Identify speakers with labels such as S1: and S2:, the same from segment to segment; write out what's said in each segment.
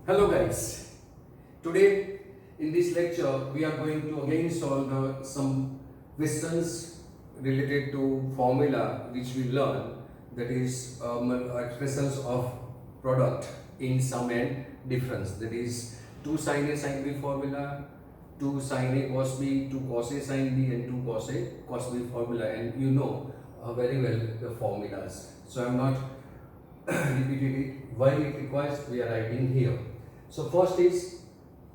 S1: Hello guys, today in this lecture we are going to again solve some questions related to formula which we learn, that is expressions of product in sum and difference, that is 2 sin A sin B formula, 2 sin A cos B, 2 cos A sin B and 2 cos A cos B formula, and you know very well the formulas, so I am not repeating it. Why it requires, we are writing here. So first is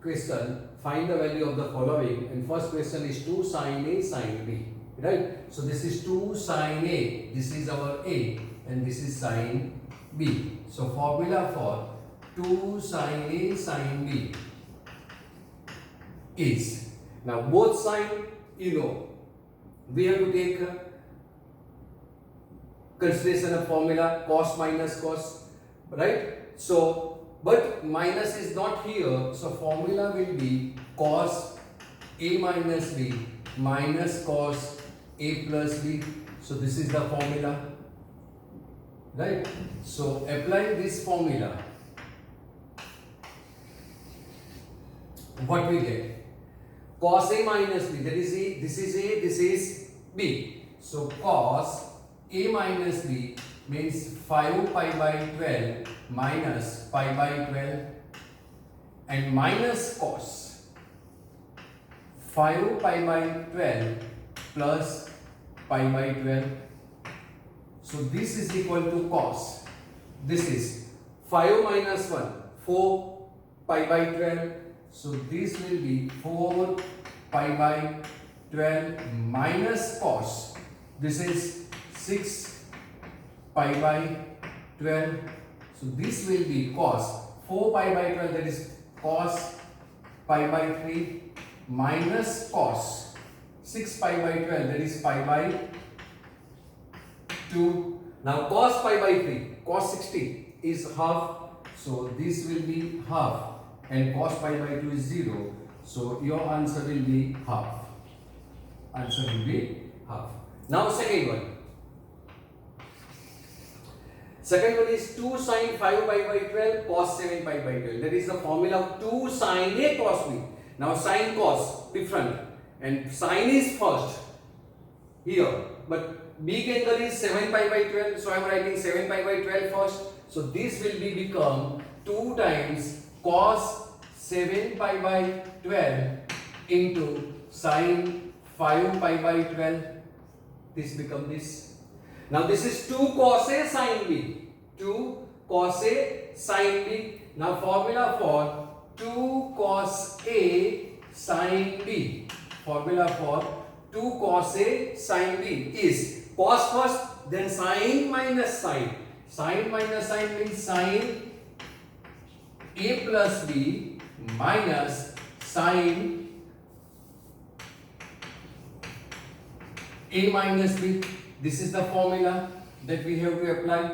S1: question, find the value of the following, and first question is 2 sin A sin B, right? So this is 2 sin A, this is our A, and this is sin B. So formula for 2 sin A sin B is, now both sign you know, we have to take consideration of formula cos minus cos, right? So but minus is not here, so formula will be cos A minus B minus cos A plus B. So this is the formula, right? So applying this formula, what we get? Cos A minus B, that is A, this is A, this is B. So cos A minus B means 5 pi by 12 minus pi by 12, and minus cos 5 pi by 12 plus pi by 12. So this is equal to cos, this is 5 minus 1, 4 pi by 12. So this will be 4 pi by 12 minus cos, this is 6 pi by 12. So this will be cos 4 pi by 12, that is cos pi by 3 minus cos 6 pi by 12, that is pi by 2. Now cos pi by 3, cos 60 is half, so this will be half, and cos pi by 2 is 0. So your answer will be half. Answer will be half. Now second one. Second one is 2 sin 5 pi by 12 cos 7 pi by 12. That is the formula of 2 sin A cos B. Now sin cos different, and sin is first here, but big angle is 7 pi by 12. So I am writing 7 pi by 12 first. So this will become 2 times cos 7 pi by 12 into sin 5 pi by 12. This becomes this. Now this is 2 cos A sin B. 2 cos A sin B. Now formula for 2 cos A sin B. Formula for 2 cos A sin B is cos first, then sin minus sin. Sin minus sin means sin A plus B minus sin A minus B. This is the formula that we have to apply,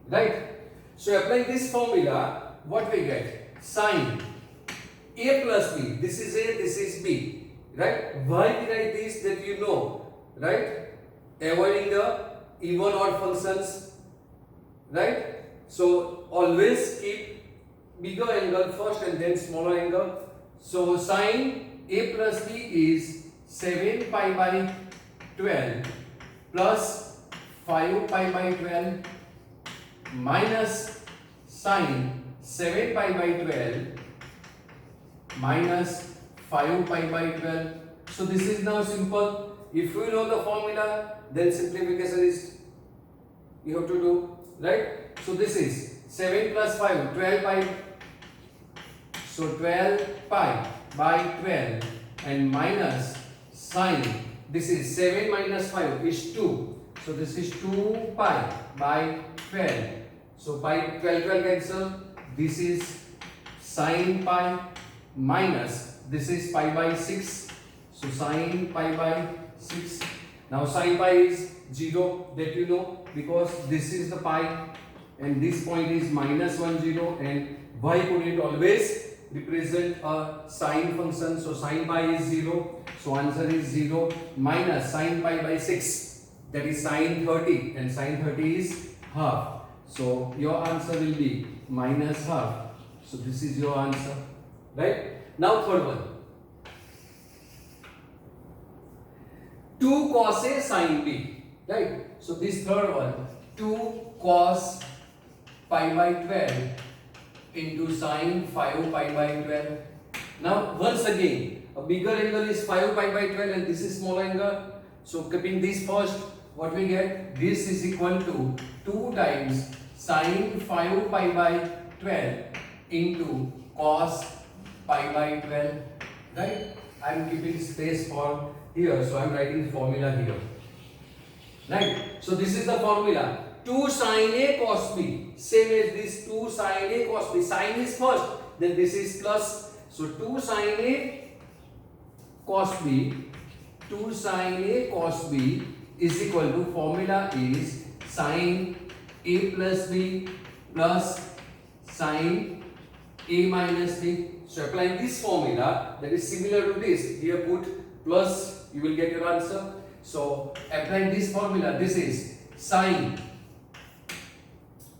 S1: right? So applying this formula, what we get? Sin A plus B. This is A, this is B, right? Why we write this, that you know, right? Avoiding the even odd functions, right? So always keep bigger angle first and then smaller angle. So sin A plus B is 7 pi by 12 plus 5 pi by 12 minus sin 7 pi by 12 minus 5 pi by 12. So this is now simple. If you know the formula, then simplification is you have to do, right? So this is 7 plus 5, 12 pi. So 12 pi by 12 and minus sin, this is 7 minus 5 is 2. So this is 2 pi by 12. So pi 12 cancel. This is sin pi minus, this is pi by 6. So sin pi by 6. Now sin pi is 0, that you know, because this is the pi and this point is minus 1 0, and why could it always represent a sine function? So sin pi is 0. So answer is 0 minus sin pi by 6, that is sin 30, and sin 30 is half. So your answer will be minus half. So this is your answer, right? Now third one. 2 cos A sin B, right? So this third one, 2 cos pi by 12 into sin 5 pi by 12. Now once again, a bigger angle is 5 pi by 12 and this is small angle. So keeping this first, what we get? This is equal to 2 times sin 5 pi by 12 into cos pi by 12, right? I am keeping space for here, so I am writing formula here, right? So this is the formula, 2 sin A cos B, same as this 2 sin A cos B. Sin is first, then this is plus, so 2 sin A cos B, 2 sin A cos B is equal to, formula is sin A plus B plus sin A minus B. So applying this formula that is similar to this, here put plus, you will get your answer. So applying this formula, this is sin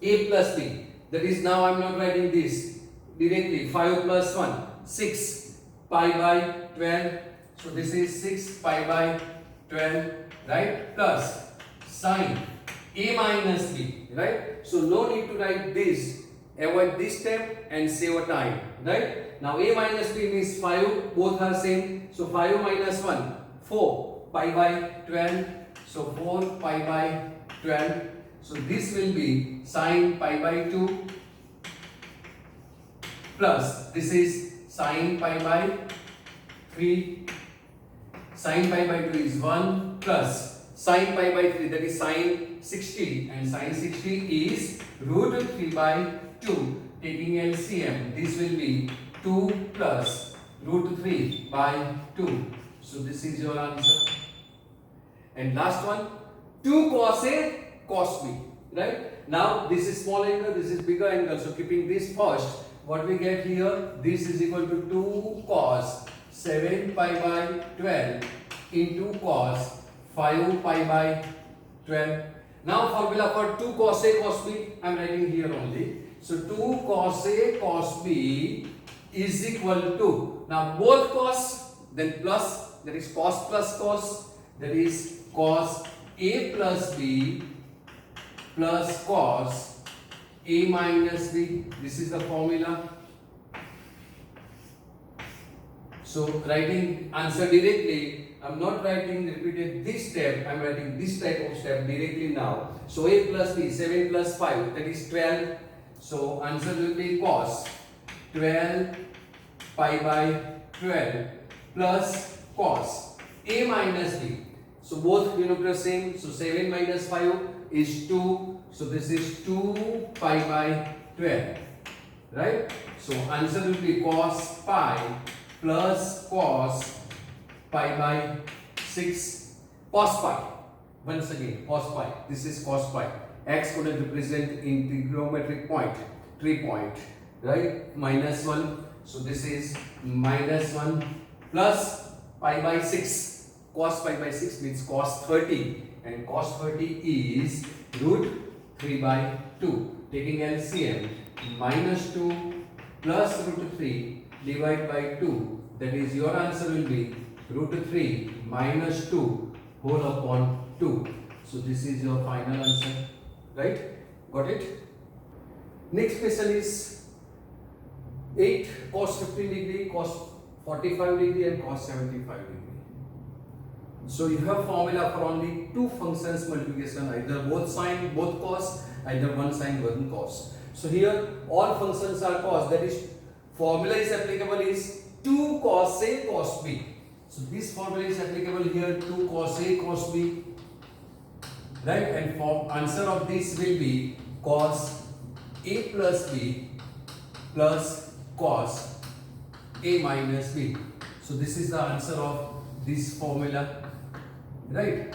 S1: A plus B, that is, now I am not writing this directly, 5 plus 1, 6 pi by 12, so this is 6 pi by 12, right, plus sin A minus B, right? So no need to write this, avoid this step and save a time, right? Now A minus B means 5, both are same, so 5 minus 1, 4 pi by 12, so 4 pi by 12, so this will be sin pi by 2 plus this is sin pi by 3, sin pi by 2 is 1 plus sin pi by 3, that is sin 60, and sin 60 is root 3 by 2, taking LCM, this will be 2 plus root 3 by 2. So this is your answer. And last one, 2 cos A cos B, right? Now this is small angle, this is bigger angle, so keeping this first, what we get here, this is equal to 2 cos 7 pi by 12 into cos 5 pi by 12. Now formula for 2 cos A cos B, I am writing here only. So 2 cos A cos B is equal to, now both cos, then plus, that is cos plus cos, that is cos A plus B plus cos A minus B. This is the formula. So writing answer directly, I am not writing repeated this step, I am writing this type of step directly now. So A plus B, 7 plus 5, that is 12. So answer will be cos 12 pi by 12 plus cos A minus B. So both denominators same. So 7 minus 5 is 2. So this is 2 pi by 12. Right? So answer will be cos pi plus cos pi by 6. Cos pi. Once again, cos pi. This is cos pi. X could represent in trigonometric point, 3 point. Right? Minus 1. So this is minus 1 plus pi by 6. Cos pi by 6 means cos 30, and cos 30 is root 3 by 2. Taking LCM, minus 2 plus root 3 divided by 2. That is, your answer will be root 3 minus 2 whole upon 2. So this is your final answer. Right? Got it? Next question is 8 cos 15 degree, cos 45 degree and cos 75 degree. So you have formula for only two functions multiplication, either both sine, both cos, either one sine, one cos. So here all functions are cos, that is formula is applicable is 2 cos A cos B. So this formula is applicable here, 2 cos A cos B. Right? And for answer of this will be cos A plus B plus cos A minus B. So this is the answer of this formula. Right?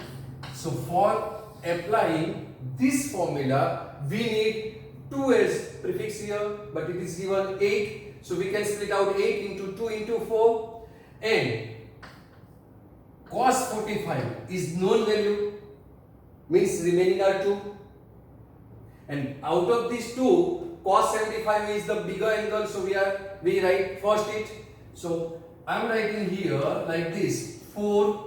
S1: So for applying this formula, we need 2 as prefix here, but it is given 8. So we can split out 8 into 2 into 4. And cos 45 is known value, means remaining are 2. And out of these 2, cos 75 is the bigger angle, so we write first it. So I'm writing here like this, 4.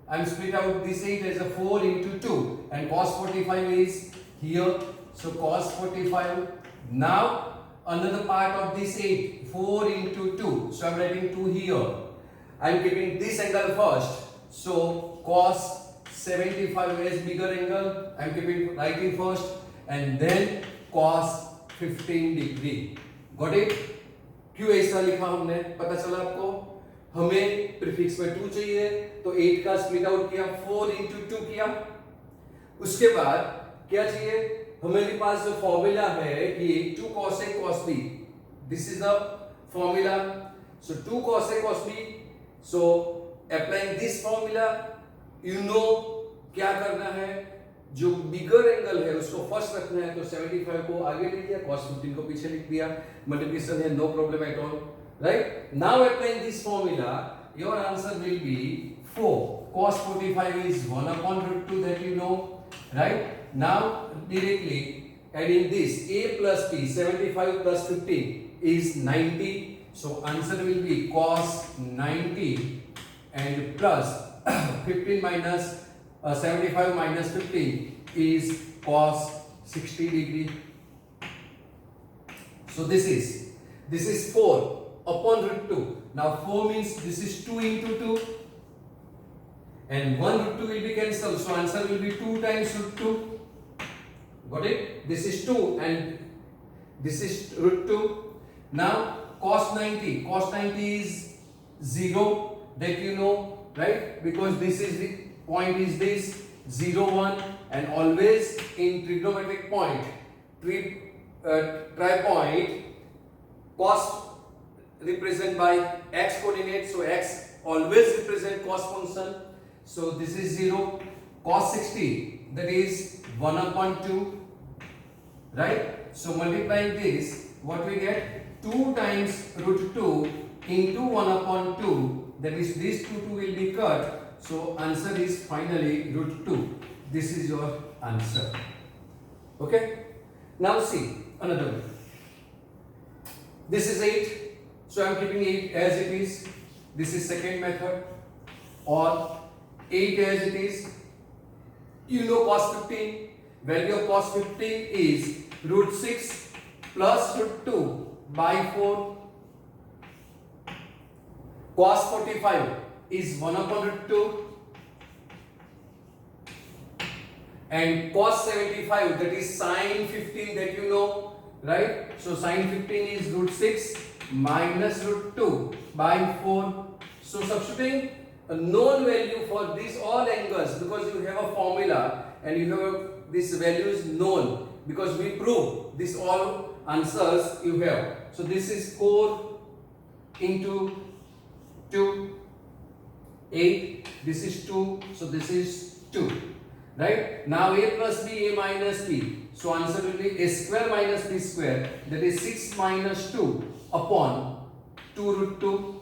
S1: I'm split out this 8 as a 4 into 2, and cos 45 is here. So cos 45. Now another part of this 8, 4 into 2. So I'm writing 2 here. I'm keeping this angle first. So cos 75 as bigger angle, I'm keeping writing first, and then cos 15 degree. Got it? क्यों ऐसा लिखा हमने, पता चला आपको? हमें prefix में 2 चाहिए, तो 8 का स्प्लिट आउट किया, 4 into 2 किया. उसके बाद क्या चाहिए? हमारे पास जो फॉर्मूला है कि 2 cos A cos B. This is the formula. So 2 cos A cos B. So applying this formula, you know क्या करना है. जो बिगर एंगल है उसको फर्स्ट रखना है, तो 75 को आगे ले लिया, cos 15 को पीछे लिख दिया. मल्टीप्लिकेशन है, no problem at all. Right? Now applying this formula, your answer will be 4. Cos 45 is 1 upon root 2, that you know. Right? Now directly adding this, A plus B, 75 plus 15 is 90. So answer will be cos 90 and plus 15 minus 75 minus 15 is cos 60 degree. So this is 4 upon root 2. Now 4 means this is 2 into 2, and 1 root 2 will be cancelled, so answer will be 2 times root 2. Got it? This is 2 and this is root 2. Now cos 90 is 0, that you know, right? Because this is the point is this 0 1, and always in trigonometric point, tripoint, cos represent by x coordinate, so x always represent cos function. So this is 0. Cos 60, that is 1 upon 2, right? So multiplying this, what we get? 2 times root 2 into 1 upon 2, that is these 2 will be cut. So answer is finally root 2. This is your answer. Okay? Now see another one. This is 8. So I am keeping 8 as it is. This is second method. Or 8 as it is. You know cos 15. Value of cos 15 is root 6 plus root 2 by 4. Cos 45 is 1 upon root 2, and cos 75, that is sin 15, that you know, right? So sin 15 is root 6 minus root 2 by 4. So substituting a known value for these all angles, because you have a formula and you have this value is known, because we prove this all answers you have. So this is 4 into 2, 8, this is 2, so this is 2, right? Now A plus B, A minus B, so answer will be A square minus B square, that is 6 minus 2 upon 2 root 2.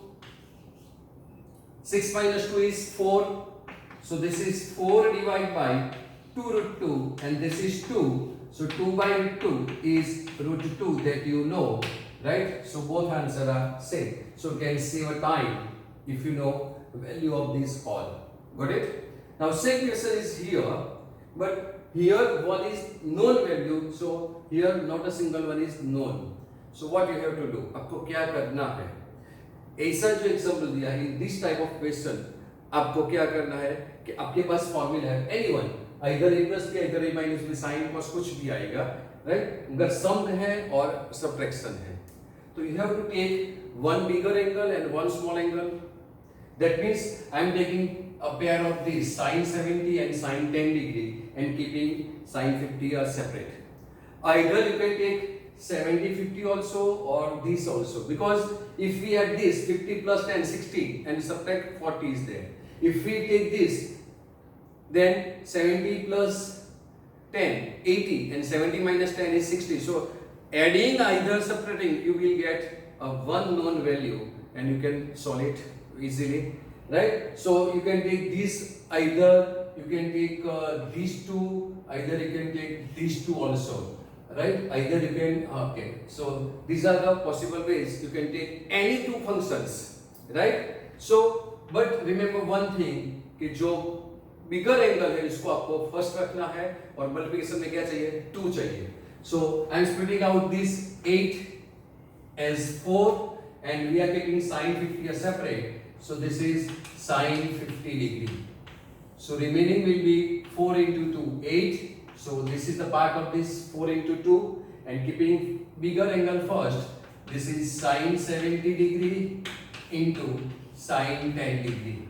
S1: 6 minus 2 is 4, so this is 4 divided by 2 root 2, and this is 2, so 2 by root 2 is root 2, that you know, right? So both answers are same, so you can save a time if you know the value of this all. Got it? Now same question is here, but here one is known value, so here not a single one is known. So what you have to do? आपको क्या करना है? ऐसा जो example दिया है, this type of question, आपको क्या करना है कि आपके पास फॉर्मूला है anyone, either a plus B, either a minus B, sine cos कुछ भी आएगा, राइट? अगर सम है और सब्ट्रैक्शन है, तो you have to take one bigger angle and one small angle. That means I am taking a pair of these sin 70 and sin 10 degree and keeping sin 50 as separate. Either you can take 70 50 also or this also, because if we add this 50 plus 10 60 and subtract 40 is there. If we take this, then 70 plus 10 80 and 70 minus 10 is 60. So adding either subtracting, you will get a one known value and you can solve it easily, right? So you can take this, either you can take these two, either you can take these two also, right? Either you can, okay, so these are the possible ways you can take any two functions, right? So but remember one thing कि जो बिगर angle है इसको आपको first रखना है और multiplication में क्या चाहिए 2 चाहिए. So I am splitting out this 8 as 4 and we are taking sin 50 as separate. So this is sin 50 degree. So remaining will be 4 into 2 8. So this is the part of this 4 into 2 and keeping bigger angle first. This is sin 70 degree into sin 10 degree.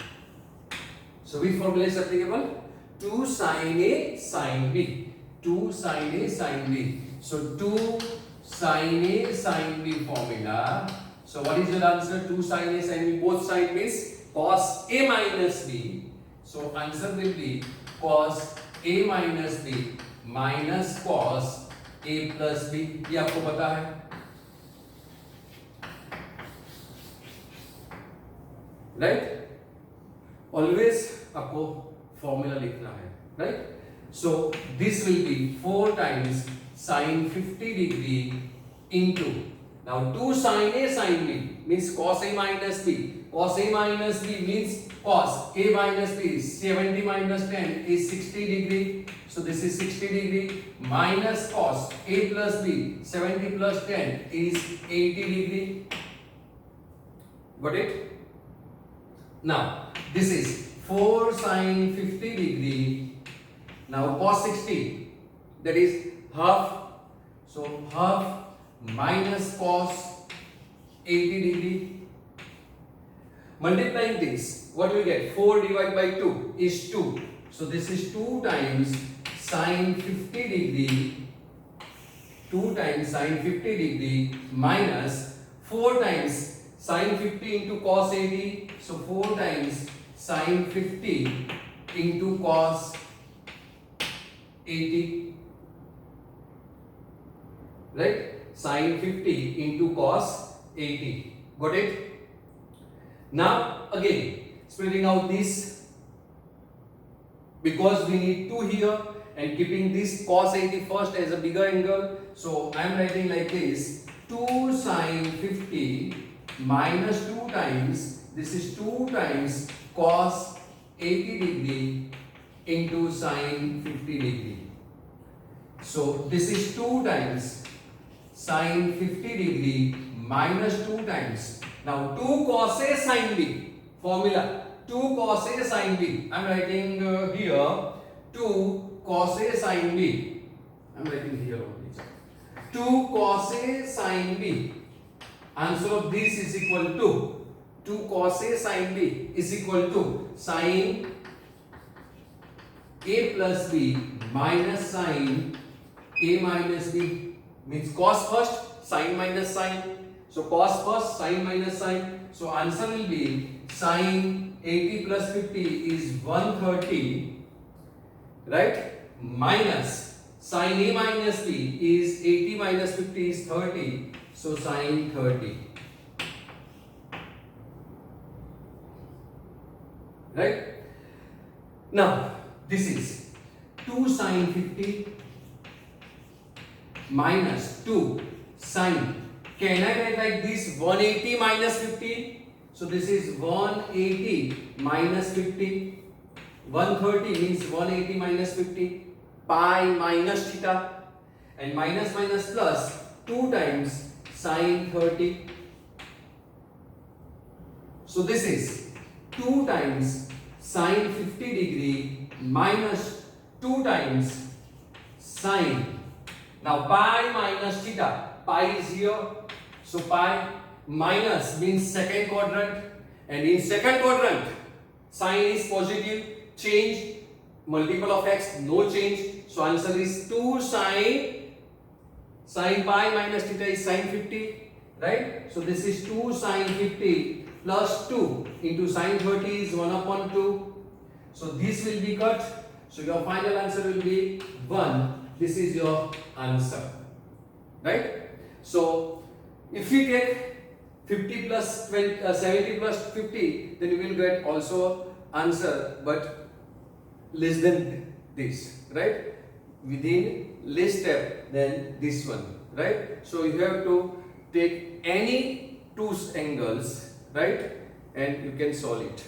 S1: So which formula is applicable? 2 sin A sin B. 2 sin A sin B. So 2 sin A sin B formula. So what is your answer? 2 sin A sin B. Both side means cos A minus B. So answer will be cos A minus B minus cos A plus B. ये आपको पता है. Right? Always आपको formula लिखना है, right? So this will be 4 times sin 50 degree into, now 2 sin A sin B means cos A minus B. Cos A minus B means cos A minus B. 70 minus 10 is 60 degree. So this is 60 degree minus cos A plus B. 70 plus 10 is 80 degree. Got it? Now this is 4 sin 50 degree. Now cos 60, that is half. So half minus cos 80 degree. Multiplying this, what we get? 4 divided by 2 is 2. So this is 2 times sin 50 degree. 2 times sin 50 degree minus 4 times sin 50 into cos 80. So 4 times sin 50 into cos 80, right? Sin 50 into cos 80. Got it? Now again splitting out this, because we need 2 here and keeping this cos 80 first as a bigger angle. So I am writing like this: 2 sin 50 minus 2 times, this is 2 times cos 80 degree into sin 50 degree. So this is 2 times sin 50 degree minus 2 times. Now 2 cos A sin B formula. 2 cos A sin B. I am writing here 2 cos A sin B. I am writing here only. 2 cos A sin B. Answer of this is equal to 2 cos A sin B is equal to sin A plus B minus sin A minus B. Means cos first, sin minus sin. So cos first, sin minus sin. So answer will be sin 80 plus 50 is 130, right? Minus sin A minus B is 80 minus 50 is 30. So sin 30. Right? Now this is 2 sin 50 minus 2 sin. Can I write like this? 180 minus 50. So this is 180 minus 50. 130 means 180 minus 50. Pi minus theta. And minus minus plus 2 times sin 30. So this is 2 times sin 50 degree minus 2 times sin. Now pi minus theta. Pi is here. So pi minus means second quadrant, and in second quadrant sign is positive, change multiple of x, no change. So answer is 2 sin pi minus theta is sin 50, right? So this is 2 sin 50 plus 2 into sin 30 is 1 upon 2. So this will be cut. So your final answer will be 1. This is your answer, right? So if we take 50 plus 20, 70 plus 50, then you will get also answer, but less than this, right? within less step than this one, right? So you have to take any two angles, right, and you can solve it.